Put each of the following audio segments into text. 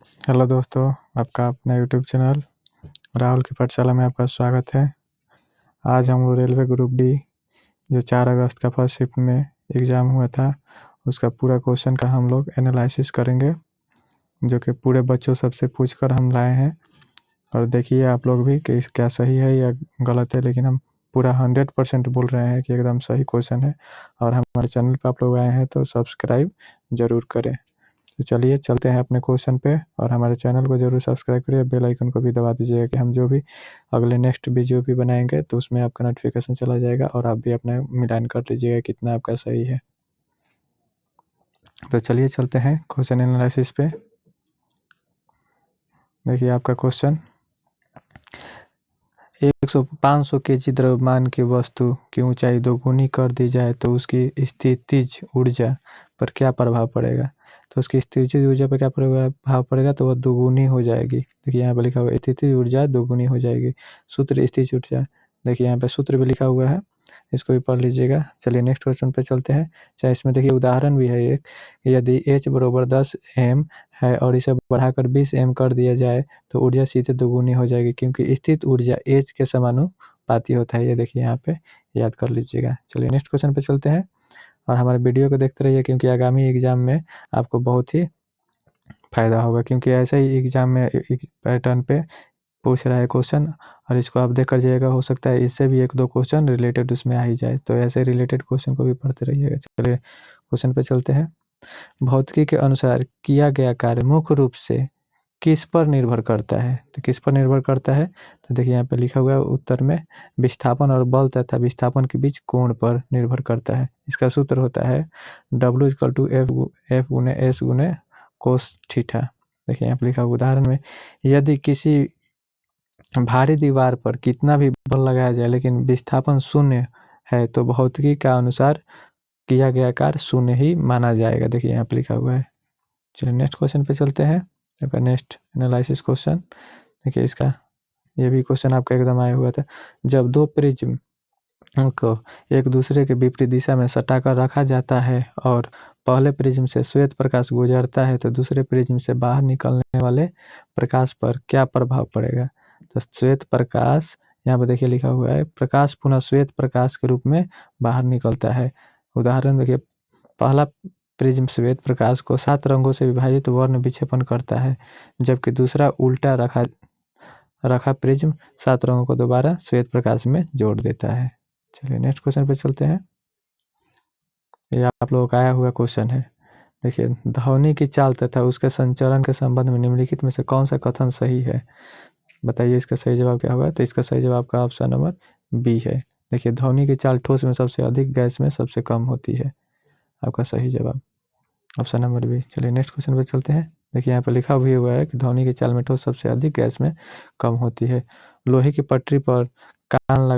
Hello दोस्तों, आपका अपना यूट्यूब चैनल राहुल की पाठशाला में आपका स्वागत है। आज हम लोग रेलवे ग्रुप डी जो 4 अगस्त का फर्स्ट शिफ्ट में एग्ज़ाम हुआ था, उसका पूरा क्वेश्चन का हम लोग एनालिसिस करेंगे, जो कि पूरे बच्चों सबसे पूछकर हम लाए हैं। और देखिए आप लोग भी कि क्या सही है या गलत है, लेकिन हम पूरा 100% बोल रहे हैं कि एकदम सही क्वेश्चन है। और हमारे चैनल पर आप लोग आए हैं तो सब्सक्राइब ज़रूर करें। तो चलिए चलते हैं अपने क्वेश्चन पे, और हमारे चैनल को ज़रूर सब्सक्राइब करिए, बेल आइकन को भी दबा दीजिएगा कि हम जो भी अगले नेक्स्ट वीडियो भी बनाएंगे तो उसमें आपका नोटिफिकेशन चला जाएगा और आप भी अपना मिलान कर लीजिएगा कितना आपका सही है। तो चलिए चलते हैं क्वेश्चन एनालिसिस पे। देखिए आपका क्वेश्चन, 500 केजी द्रव्यमान की वस्तु की ऊंचाई दोगुनी कर दी जाए तो उसकी स्थितिज ऊर्जा पर क्या प्रभाव पड़ेगा। तो उसकी स्थितिज ऊर्जा पर क्या प्रभाव पड़ेगा, तो वह दोगुनी हो जाएगी। देखिए यहाँ पे लिखा हुआ है स्थितिज ऊर्जा दोगुनी हो जाएगी। सूत्र स्थितिज ऊर्जा, देखिए यहाँ पे सूत्र भी लिखा हुआ है, इसको भी पढ़ लीजिएगा। चलिए नेक्स्ट क्वेश्चन पे चलते हैं। चाहे इसमें देखिए उदाहरण भी है एक, यदि H बराबर 10 m है और इसे बढ़ाकर 20 m कर दिया जाए तो ऊर्जा सीधे दोगुनी हो जाएगी, क्योंकि स्थित ऊर्जा H के समानुपाती होता है। ये देखिए यहाँ पे याद कर लीजिएगा। चलिए नेक्स्ट क्वेश्चन पे चलते हैं, और हमारे वीडियो को देखते रहिए, क्योंकि आगामी एग्जाम में आपको बहुत ही फायदा होगा, क्योंकि ऐसे ही एग्जाम में एक पैटर्न पे पूछ रहा है क्वेश्चन, और इसको आप देख कर जाइएगा। हो सकता है इससे भी 1-2 क्वेश्चन रिलेटेड उसमें आ ही जाए, तो ऐसे रिलेटेड क्वेश्चन को भी पढ़ते रहिएगा। चलिए क्वेश्चन पे चलते हैं। भौतिकी के अनुसार किया गया कार्य मुख्य रूप से किस पर निर्भर करता है। तो किस पर निर्भर करता है, तो देखिए यहाँ पे लिखा हुआ है उत्तर में, विस्थापन और बल तथा विस्थापन के बीच कोण पर निर्भर करता है। इसका सूत्र होता है W=F गुने S गुने कोस थीटा। देखिए यहाँ पे लिखा हुआ उदाहरण में, यदि किसी भारी दीवार पर कितना भी बल लगाया जाए लेकिन विस्थापन शून्य है तो भौतिकी का अनुसार किया गया कार्य शून्य ही माना जाएगा। देखिए यहाँ पे लिखा हुआ है। चलिए नेक्स्ट क्वेश्चन पे चलते हैं। आपका नेक्स्ट एनालिसिस क्वेश्चन देखिए, इसका ये भी क्वेश्चन आपका एकदम आया हुआ था। जब 2 प्रिज्म को एक दूसरे के विपरीत दिशा में सटाकर रखा जाता है और पहले प्रिज्म से श्वेत प्रकाश गुजरता है तो दूसरे प्रिज्म से बाहर निकलने वाले प्रकाश पर क्या प्रभाव पड़ेगा। तो श्वेत प्रकाश, यहाँ पर देखिए लिखा हुआ है, प्रकाश पुनः श्वेत प्रकाश के रूप में बाहर निकलता है। उदाहरण देखिए, पहला प्रिज्म श्वेत प्रकाश को 7 रंगों से विभाजित वर्ण विक्षेपण करता है, जबकि दूसरा उल्टा रखा प्रिज्म 7 रंगों को दोबारा श्वेत प्रकाश में जोड़ देता है। चलिए नेक्स्ट क्वेश्चन पे चलते हैं। ये आप लोगों का आया हुआ क्वेश्चन है। देखिए, ध्वनि की चाल तथा उसके संचरण के संबंध में निम्नलिखित में से कौन सा कथन सही है, बताइए इसका सही जवाब क्या होगा। तो इसका सही जवाब का ऑप्शन नंबर बी है। देखिए, ध्वनि की चाल ठोस में सबसे अधिक, गैस में सबसे कम होती है। आपका सही जवाब ऑप्शन नंबर बी। चलिए नेक्स्ट क्वेश्चन पे चलते हैं। देखिए यहाँ पे लिखा भी हुआ है कि ध्वनि की चाल में ठोस सबसे अधिक, गैस में कम होती है। लोहे की पटरी पर कान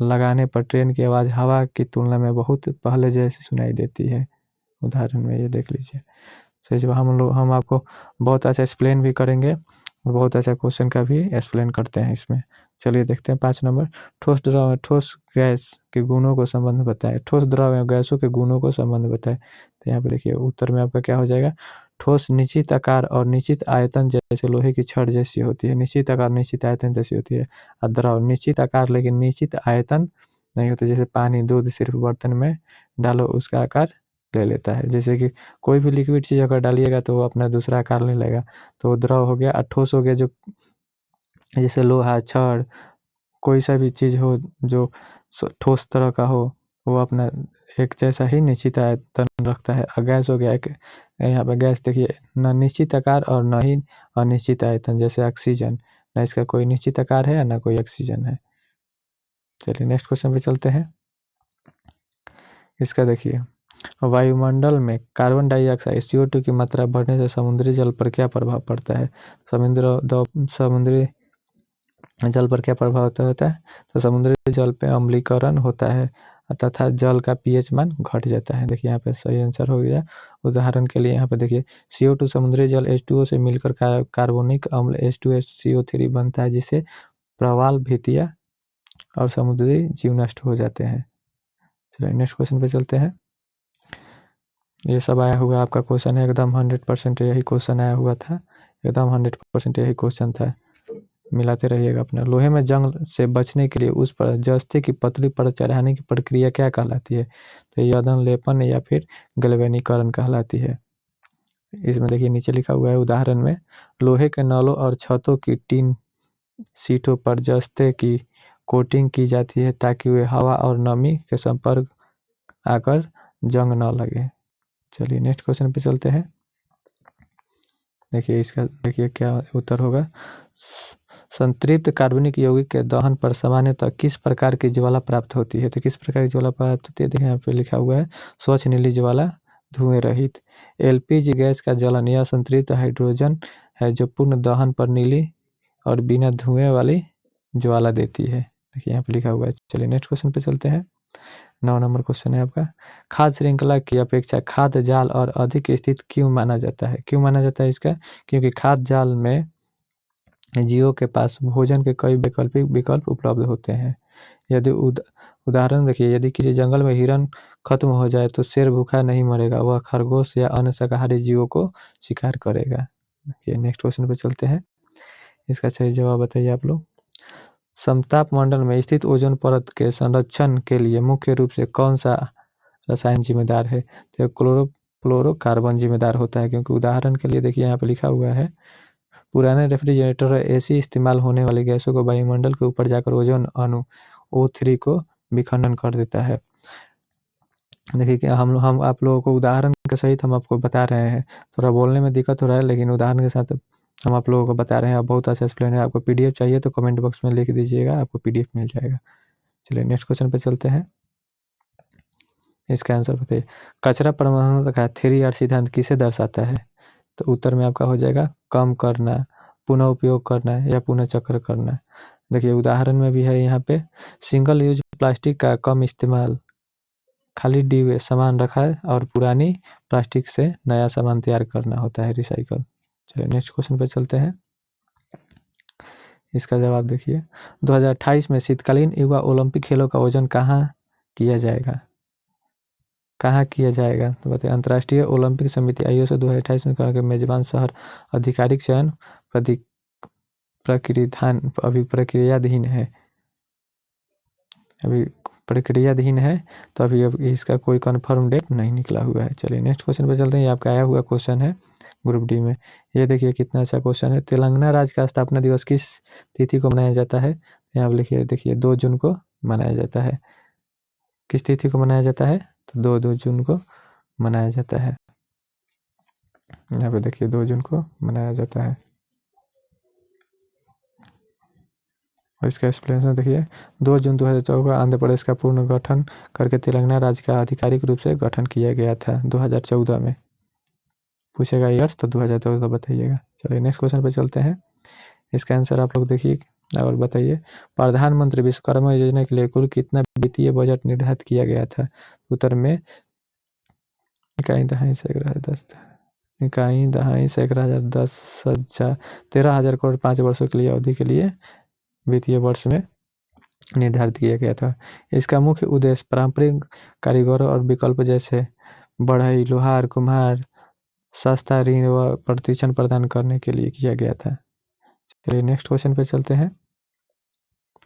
लगाने पर ट्रेन की आवाज़ हवा की तुलना में बहुत पहले जैसी सुनाई देती है। उदाहरण में ये देख लीजिए। सही जवाब हम आपको बहुत अच्छा एक्सप्लेन भी करेंगे, और बहुत अच्छा क्वेश्चन का भी एक्सप्लेन करते हैं इसमें। चलिए देखते हैं 5 नंबर, ठोस द्रव ठोस गैस के गुणों को संबंध बताएं। ठोस द्रव एवं गैसों के गुणों को संबंध बताएं। तो यहाँ पे देखिए उत्तर में आपका क्या हो जाएगा, ठोस निश्चित आकार और निश्चित आयतन जैसे लोहे की छड़ जैसी होती है। निश्चित आकार निश्चित आयतन जैसी होती है। और द्रव निश्चित आकार लेकिन निश्चित आयतन नहीं होती, जैसे पानी, दूध सिर्फ बर्तन में डालो उसका आकार ले लेता है। जैसे कि कोई भी लिक्विड चीज़ अगर डालिएगा तो वो अपना दूसरा आकार ले लेगा, तो वो द्रव हो गया। और ठोस हो गया जो, जैसे लोहा, छड़, कोई सा भी चीज़ हो जो ठोस तरह का हो, वो अपना एक जैसा ही निश्चित आयतन रखता है। और गैस हो गया एक, यहाँ पे गैस देखिए, न निश्चित आकार और न ही अनिश्चित आयतन, जैसे ऑक्सीजन, न इसका कोई निश्चित आकार है न कोई ऑक्सीजन है। चलिए नेक्स्ट क्वेश्चन पे चलते हैं। इसका देखिए, वायुमंडल में कार्बन डाइऑक्साइड CO2 की मात्रा बढ़ने से समुद्री जल पर क्या प्रभाव पड़ता है। समुद्री जल पर क्या प्रभाव होता है, तो समुद्री जल पे अम्लीकरण होता है तथा जल का pH मान घट जाता है। देखिए यहाँ पे सही आंसर हो गया। उदाहरण के लिए यहाँ पे देखिए, CO2 समुद्री जल H2O से मिलकर कार्बोनिक अम्ल H2SCO3 बनता है, जिससे प्रवाल, भितिया और समुद्री जीव नष्ट हो जाते हैं। चलिए नेक्स्ट क्वेश्चन पे चलते हैं। ये सब आया हुआ आपका क्वेश्चन है, एकदम 100% यही क्वेश्चन आया हुआ था, एकदम 100% यही क्वेश्चन था। मिलाते रहिएगा अपना। लोहे में जंग से बचने के लिए उस पर जस्ते की पतली परत चढ़ाने की प्रक्रिया क्या कहलाती है? तो यदन लेपन या फिर गैल्वेनीकरण कहलाती है। इसमें देखिए नीचे लिखा हुआ है उदाहरण में, लोहे के नलों और छतों की टीन सीटों पर जस्ते की कोटिंग की जाती है ताकि वे हवा और नमी के संपर्क आकर जंग न लगे। चलिए नेक्स्ट क्वेश्चन पे चलते हैं। देखिए इसका देखिए क्या उत्तर होगा। संतृप्त कार्बनिक यौगिक के दहन पर सामान्यतः किस प्रकार की ज्वाला प्राप्त होती है? तो किस प्रकार की ज्वाला प्राप्त होती है, देखिए यहाँ पे लिखा हुआ है, स्वच्छ नीली ज्वाला, धुएं रहित। एलपीजी गैस का जलन यह संतृप्त हाइड्रोजन है जो पूर्ण दहन पर नीली और बिना धुएं वाली ज्वाला देती है। देखिए यहाँ पे लिखा हुआ है। चलिए नेक्स्ट क्वेश्चन पे चलते हैं। 9 नंबर क्वेश्चन है आपका, खाद्य श्रृंखला की अपेक्षा खाद्य जाल और अधिक स्थित क्यों माना जाता है? क्यों माना जाता है इसका? क्योंकि खाद्य जाल में जीवों के पास भोजन के कई वैकल्पिक विकल्प उपलब्ध होते हैं। यदि उदाहरण देखिए, यदि किसी जंगल में हिरन खत्म हो जाए तो शेर भूखा नहीं मरेगा, वह खरगोश या अन्य शाकाहारी जीवों को शिकार करेगा। नेक्स्ट क्वेश्चन पे चलते हैं, इसका सही जवाब बताइए आप लोग। समताप मंडल में स्थित ओजोन परत के संरक्षण के लिए मुख्य रूप से कौन सा रसायन जिम्मेदार है? तो क्लोरोफ्लोरोकार्बन जिम्मेदार होता है, क्योंकि उदाहरण के लिए देखिए यहाँ पे लिखा हुआ है, पुराने रेफ्रिजरेटर और एसी इस्तेमाल होने वाली गैसों को वायुमंडल के ऊपर जाकर ओजोन अणु O3 को विखंडन कर देता है। देखिए कि हम आप लोगों को उदाहरण के सहित हम आपको बता रहे हैं, थोड़ा बोलने में दिक्कत हो रहा है लेकिन उदाहरण के साथ हम आप लोगों को बता रहे हैं। आप बहुत अच्छा एक्सप्लेन है। आपको पीडीएफ चाहिए तो कमेंट बॉक्स में लिख दीजिएगा, आपको पीडीएफ मिल जाएगा। चलिए नेक्स्ट क्वेश्चन पे चलते हैं, इसका आंसर बताइए। कचरा प्रबंधन का 3R सिद्धांत किसे दर्शाता है? तो उत्तर में आपका हो जाएगा कम करना, पुनः उपयोग करना या पुनः चक्र करना। देखिए उदाहरण में भी है यहाँ पे, सिंगल यूज प्लास्टिक का कम इस्तेमाल, खाली डिब्बे सामान रखा है और पुरानी प्लास्टिक से नया सामान तैयार करना होता है, रिसाइकल। चलिए नेक्स्ट क्वेश्चन पे चलते हैं, इसका जवाब देखिए। 2028 में शीतकालीन युवा ओलंपिक खेलों का आयोजन कहाँ किया जाएगा? कहाँ किया जाएगा? तो बताइए। अंतर्राष्ट्रीय ओलंपिक समिति IOC 2028 में के मेजबान शहर आधिकारिक चयन प्रक्रियाधीन है, अभी प्रक्रियाधीन है, तो अभी इसका कोई कंफर्म डेट नहीं निकला हुआ है। चलिए नेक्स्ट क्वेश्चन पे चलते हैं, ये आपका आया हुआ क्वेश्चन है ग्रुप डी में। ये देखिए कितना अच्छा क्वेश्चन है। तेलंगाना राज्य का स्थापना दिवस किस तिथि को मनाया जाता है? यहाँ पे लिखिए, देखिए 2 जून को मनाया जाता है। किस तिथि को मनाया जाता है? तो 2 जून को मनाया जाता है। यहाँ पे देखिए 2 जून को मनाया जाता है। और इसका एक्सप्लेनेशन देखिए, 2 जून 2014 को आंध्र प्रदेश का पूर्ण गठन करके तेलंगाना राज्य का आधिकारिक रूप से गठन किया गया था 2014 में। पूछेगा ईयर्स तो 2014 बताइएगा। चलिए नेक्स्ट क्वेश्चन पे चलते हैं, इसका आंसर आप लोग देखिए और बताइए। प्रधानमंत्री विश्वकर्मा योजना के लिए कुल कितना वित्तीय बजट निर्धारित किया गया था? उत्तर में इकाई दहाई सैकड़ा 10 इकाई दहाई सैकड़ा 10,000 13,000 करोड़ 5 वर्षों के लिए अवधि के लिए वित्तीय वर्ष में निर्धारित किया गया था। इसका मुख्य उद्देश्य पारंपरिक कारीगरों और विकल्प जैसे बढ़ई, लोहार, कुम्हार सस्ता ऋण व प्रशिक्षण प्रदान करने के लिए किया गया था। चलिए नेक्स्ट क्वेश्चन पे चलते हैं,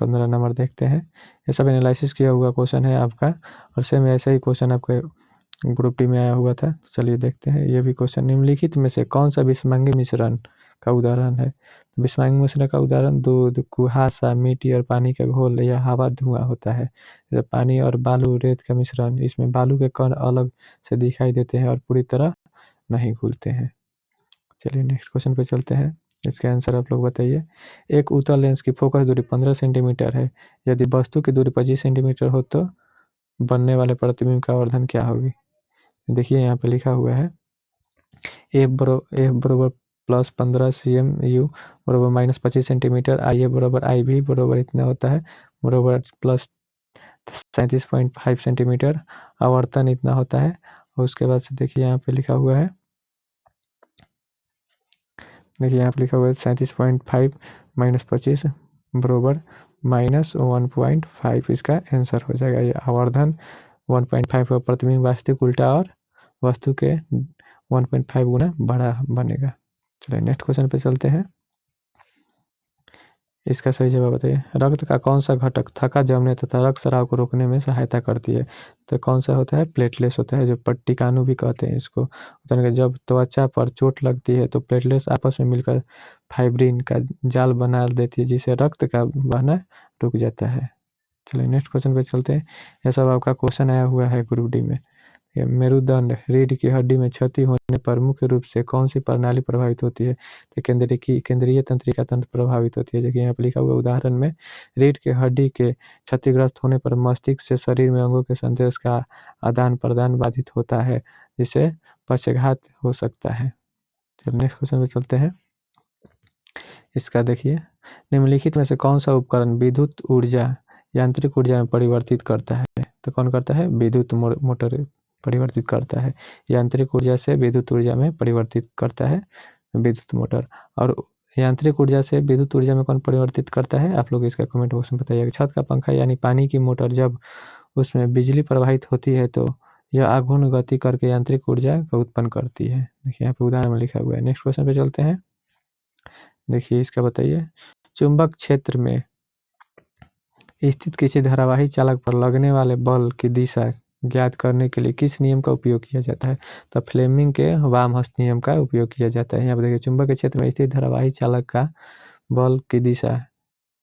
15 नंबर देखते हैं। ये सब एनालिसिस किया हुआ क्वेश्चन है आपका, और सेम ऐसा ही क्वेश्चन आपके ग्रुप डी में आया हुआ था। चलिए देखते हैं ये भी क्वेश्चन। निम्नलिखित में से कौन सा विषमंगी मिश्रण का उदाहरण है? विषमंगी मिश्रण का उदाहरण दूध, कुहासा, मिट्टी और पानी का घोल या हवा धुआं होता है। जैसे पानी और बालू रेत का मिश्रण, इसमें बालू के कण अलग से दिखाई देते हैं और पूरी तरह नहीं घुलते हैं। चलिए नेक्स्ट क्वेश्चन पे चलते हैं, इसका आंसर आप लोग बताइए। एक उत्तल लेंस की फोकस दूरी 15 सेंटीमीटर है, यदि वस्तु की दूरी 25 सेंटीमीटर हो तो बनने वाले प्रतिबिंब का आवर्धन क्या होगी? देखिए यहाँ पे लिखा हुआ है, एफ बरोबर प्लस 15 CMU बरोबर माइनस 25 सेंटीमीटर, IA बरोबर IB बरोबर इतना होता है, बरोबर प्लस 37.5 सेंटीमीटर, आवर्तन इतना होता है। और उसके बाद से देखिए यहाँ पे लिखा हुआ है, देखिए यहाँ पे लिखा हुआ है 37.5 माइनस 25 बरोबर माइनस 1.5, इसका आंसर हो जाएगा। ये आवर्धन 1.5 का प्रतिबिंब वास्तविक, उल्टा और वस्तु के 1.5 गुना बड़ा बनेगा। चलिए नेक्स्ट क्वेश्चन पे चलते हैं। इसका सही जवाब बताइए। रक्त का कौन सा घटक थक्का जमने तथा रक्त स्राव को रोकने में सहायता करती है? तो कौन सा होता है? प्लेटलेट्स होता है, जो पट्टिकानु भी कहते हैं इसको। जब त्वचा पर चोट लगती है तो प्लेटलेट्स आपस में मिलकर फाइब्रिन का जाल बना देती है, जिससे रक्त का बहना रुक जाता है। चलिए नेक्स्ट क्वेश्चन पे चलते हैं। यह सब आपका क्वेश्चन आया हुआ है ग्रुप डी में। मेरुदंड रीढ़ की हड्डी में क्षति होने पर मुख्य रूप से कौन सी प्रणाली प्रभावित होती है? तो केंद्रीय तंत्रिका तंत्र प्रभावित होती है। देखिए यहाँ पर लिखा हुआ उदाहरण में रीढ़ की हड्डी के क्षतिग्रस्त होने पर मस्तिष्क से शरीर में अंगों के संदेश का आदान प्रदान बाधित होता है, जिससे पक्षाघात हो सकता है। चलिए नेक्स्ट क्वेश्चन पे चलते हैं। इसका देखिए, निम्नलिखित में से कौन सा उपकरण विद्युत ऊर्जा यांत्रिक ऊर्जा में परिवर्तित करता है? तो कौन करता है? विद्युत मोटर परिवर्तित करता है। यांत्रिक ऊर्जा से विद्युत ऊर्जा में परिवर्तित करता है विद्युत मोटर। और यांत्रिक ऊर्जा से विद्युत ऊर्जा में कौन परिवर्तित करता है? आप लोग इसका कमेंट बॉक्स में बताइएगा। छत का पंखा यानी पानी की मोटर, जब उसमें बिजली प्रवाहित होती है तो यह आघूर्ण गति करके यांत्रिक ऊर्जा का उत्पन्न करती है। देखिए यहाँ पे उदाहरण में लिखा हुआ है। नेक्स्ट क्वेश्चन पे चलते हैं। देखिए इसका बताइए, चुंबक क्षेत्र में स्थित किसी धारावाही चालक पर लगने वाले बल की दिशा ज्ञात करने के लिए किस नियम का उपयोग किया जाता है? तो फ्लेमिंग के वामहस्त नियम का उपयोग किया जाता है। यहाँ पर देखिए, चुंबक के क्षेत्र में स्थित धारावाही चालक का बल की दिशा,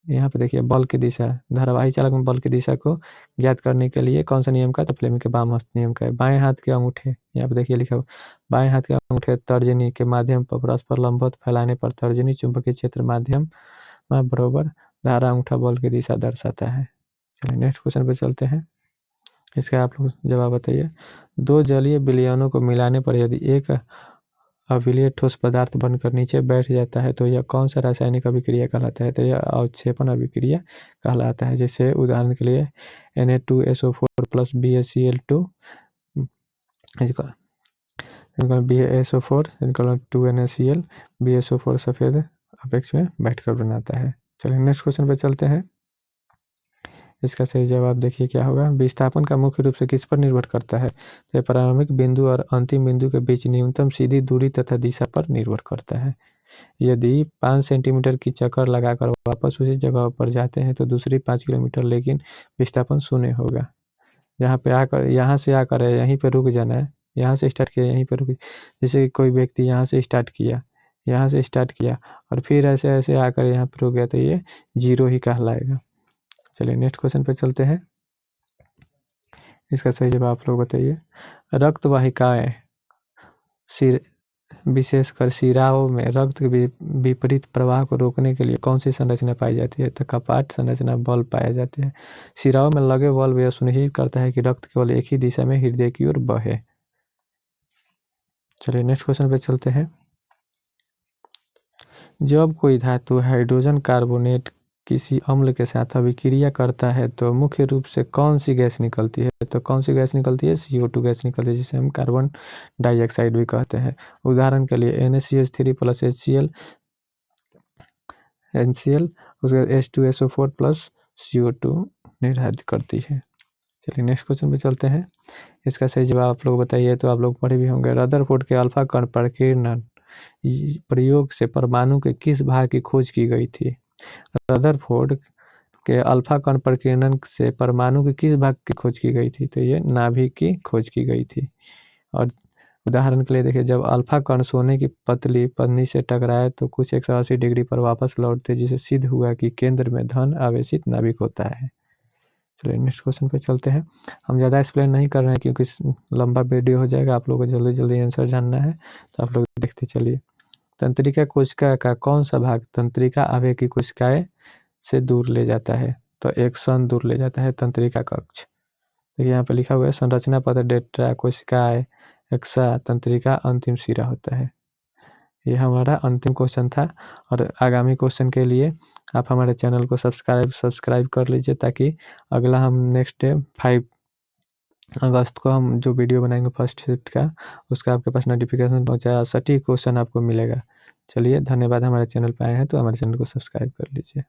यहाँ पे देखिए बल की दिशा, धारावाही चालक में बल की दिशा को ज्ञात करने के लिए कौन सा नियम का? तो फ्लेमिंग के वामहस्त नियम का है। बाएं हाथ के अंगूठे, यहाँ पे देखिए लिखा हुआ, बाएं हाथ के अंगूठे तर्जनी के माध्यम पर परस्पर लंबवत फैलाने पर तर्जनी चुंबकीय क्षेत्र माध्यम में बराबर धारा अंगूठा बल की दिशा दर्शाता है। चलिए नेक्स्ट क्वेश्चन पे चलते हैं। इसका आप लोग जवाब बताइए। दो जलीय विलयनों को मिलाने पर यदि एक अविलीय ठोस पदार्थ बनकर नीचे बैठ जाता है तो यह कौन सा रासायनिक अभिक्रिया कहलाता है? तो यह अवक्षेपण अभिक्रिया कहलाता है। जैसे उदाहरण के लिए Na2SO4 plus BaCl2 BaSO4 2NaCl BaSO4 सफेद अपेक्ष में बैठकर बनाता है। चलिए नेक्स्ट क्वेश्चन पे चलते हैं। इसका सही जवाब देखिए क्या होगा। विस्थापन का मुख्य रूप से किस पर निर्भर करता है? तो प्रारंभिक बिंदु और अंतिम बिंदु के बीच न्यूनतम सीधी दूरी तथा दिशा पर निर्भर करता है। यदि 5 सेंटीमीटर की चक्कर लगाकर वापस उसी जगह पर जाते हैं तो दूसरी 5 किलोमीटर, लेकिन विस्थापन शून्य होगा। यहाँ से आकर यहीं पर रुक जाना है, यहाँ से स्टार्ट किया यहीं पर रुक, जैसे कोई व्यक्ति यहाँ से स्टार्ट किया और फिर ऐसे ऐसे आकर यहाँ पर रुक गया तो ये 0 ही कहलाएगा। चलिए नेक्स्ट क्वेश्चन पे चलते हैं। इसका सही जवाब आप लोग बताइए। रक्त वाहिकाएं विशेषकर शिराओं में रक्त के विपरीत प्रवाह को रोकने के लिए कौन सी संरचना पाई जाती है? तो कपाट संरचना बल्ब पाए जाते हैं। शिराओं में लगे बल्ब यह सुनिश्चित करता है कि रक्त केवल एक ही दिशा में हृदय की ओर बहे। चलिए नेक्स्ट क्वेश्चन पे चलते हैं। जब कोई धातु हाइड्रोजन कार्बोनेट किसी अम्ल के साथ अभिक्रिया करता है तो मुख्य रूप से कौन सी गैस निकलती है? तो कौन सी गैस निकलती है? CO2 गैस निकलती है, जिसे हम कार्बन डाइऑक्साइड भी कहते हैं। उदाहरण के लिए NaCH3 प्लस HCl उसका H2SO4 प्लस CO2 निर्धारित करती है। चलिए नेक्स्ट क्वेश्चन पे चलते हैं। इसका सही जवाब आप लोग बताइए। तो आप लोग पढ़े भी होंगे। रदरफोर्ड के अल्फा कण प्रकीर्णन प्रयोग से परमाणु के किस भाग की खोज की गई थी? रदरफोर्ड के अल्फा कण प्रकीर्णन से परमाणु के किस भाग की खोज की गई थी? तो ये नाभिक की खोज की गई थी। और उदाहरण के लिए देखिए, जब अल्फा कण सोने की पतली पन्नी से टकराए तो कुछ 180 डिग्री पर वापस लौटते, जिसे सिद्ध हुआ कि केंद्र में धन आवेशित नाभिक होता है। चलिए नेक्स्ट क्वेश्चन पे चलते हैं। हम ज़्यादा एक्सप्लेन नहीं कर रहे हैं क्योंकि लंबा वीडियो हो जाएगा, आप लोगों को जल्दी जल्दी आंसर जानना है तो आप लोग देखते चलिए। तंत्रिका कोशिका का कौन सा भाग तंत्रिका आवेग की कोशिकाएं से दूर ले जाता है? तो एक सन दूर ले जाता है तंत्रिका कक्ष। तो यहाँ पे लिखा हुआ है संरचना पत्र डेल्टा कोशिकाएं एक्सा तंत्रिका अंतिम सिरा होता है। ये हमारा अंतिम क्वेश्चन था और आगामी क्वेश्चन के लिए आप हमारे चैनल को सब्सक्राइब कर लीजिए, ताकि अगला हम नेक्स्ट डे 5 अगस्त को हम जो वीडियो बनाएंगे फर्स्ट शिफ्ट का, उसका आपके पास नोटिफिकेशन पहुंचाया, सटीक क्वेश्चन आपको मिलेगा। चलिए धन्यवाद। हमारे चैनल पर आए हैं तो हमारे चैनल को सब्सक्राइब कर लीजिए।